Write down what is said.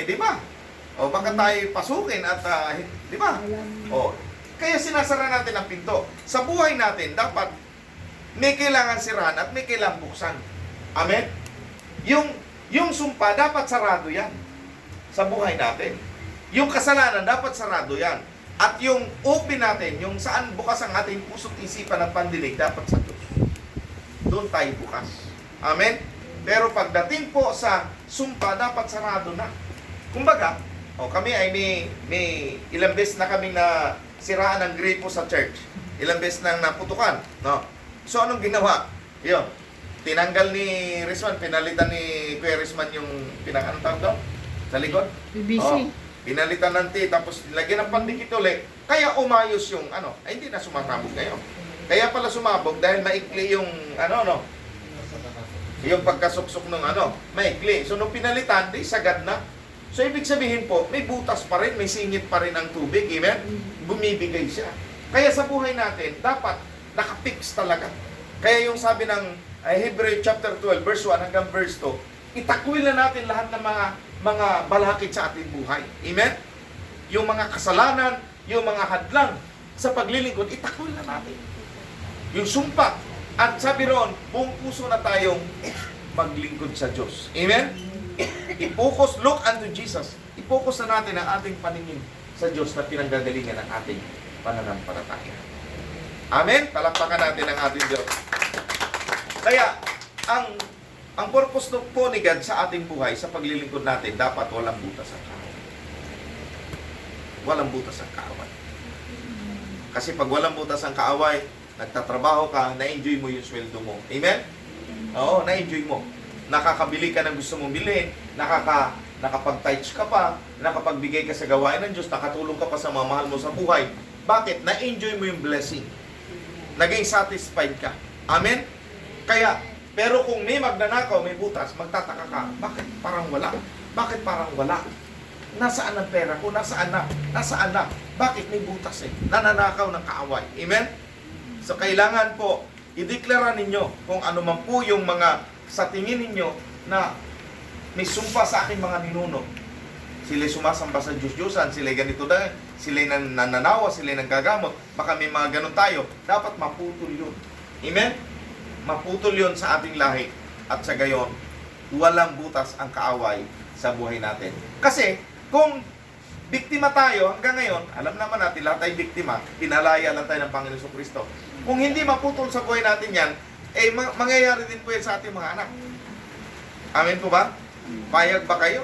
di ba? O baka tayo pasukin at, di ba? O, kaya sinasara natin ang pinto. Sa buhay natin, dapat may kailangan sirahan at may kailangan buksan. Amen? Yung sumpa, dapat sarado yan sa buhay natin. Yung kasalanan, dapat sarado yan. At yung open natin, yung saan bukas ang ating puso't isipan at pandinig, dapat sa Diyos. Doon tayo bukas. Amen? Pero pagdating po sa sumpa, dapat sarado na. Kumbaga, kami ay may ilang beses na kaming na siraan ng gripo sa church. Ilang beses nang naputukan. No? So, anong ginawa? Yun. Tinanggal ni Rizwan, pinalitan ni Kuya Rizwan yung anong tawag doon? Sa likod? BBC. Pinalitan ng T, tapos lagyan ng pandikit ulit. Kaya umayos yung ay hindi na sumasabog ngayon. Kaya pala sumabog dahil maikli yung yung pagkasuksok ng maikli. So nung pinalitan, di sagad na. So ibig sabihin po, may butas pa rin, may singit pa rin ang tubig, amen? Bumibigay siya. Kaya sa buhay natin, dapat nakapix talaga. Kaya yung sabi ng Hebrew chapter 12, verse 1 hanggang verse 2, itakwil na natin lahat ng mga balakid sa ating buhay. Amen? Yung mga kasalanan, yung mga hadlang sa paglilingkod, itakwil na natin. Yung sumpa. At sabi roon, buong puso na tayong maglingkod sa Diyos. Amen? I-focus, look unto Jesus. I-focus na natin ang ating paningin sa Diyos na pinanggagalingan ng ating pananampalataya. Amen? Palakpakan natin ang ating Diyos. Kaya, ang purpose po ni God sa ating buhay, sa paglilingkod natin, dapat walang butas ang kaaway. Walang butas ang kaaway. Kasi pag walang butas ang kaaway, nagtatrabaho ka, na-enjoy mo yung sweldo mo. Amen? Oo, na-enjoy mo. Nakakabili ka ng gusto mong bilhin, nakapag-touch ka pa, nakapagbigay ka sa gawain ng Diyos, nakatulong ka pa sa mga mahal mo sa buhay. Bakit? Na-enjoy mo yung blessing. Naging satisfied ka. Amen? Kaya, pero kung may magnanakaw, may butas, magtataka ka, bakit parang wala? Bakit parang wala? Nasaan ang pera ko? Nasaan na? Nasaan na? Bakit may butas Nananakaw ng kaaway. Amen? So, kailangan po, ideklara ninyo kung ano man po yung mga sa tingin ninyo na may sumpa sa aking mga ninuno. Sila sumasamba sa Diyos-Diyosan, sila ganito dahil, sila nananawa, sila nanggagamot, baka may mga ganun tayo, dapat maputol yun. Amen? Maputol yun sa ating lahi. At sa gayon, walang butas ang kaaway sa buhay natin. Kasi, kung biktima tayo hanggang ngayon, alam naman natin, lahat tayo biktima, pinalaya lang tayo ng Panginoon Kristo. Kung hindi maputol sa buhay natin yan, mangyayari din po yan sa ating mga anak. Amen po ba? Payag ba kayo?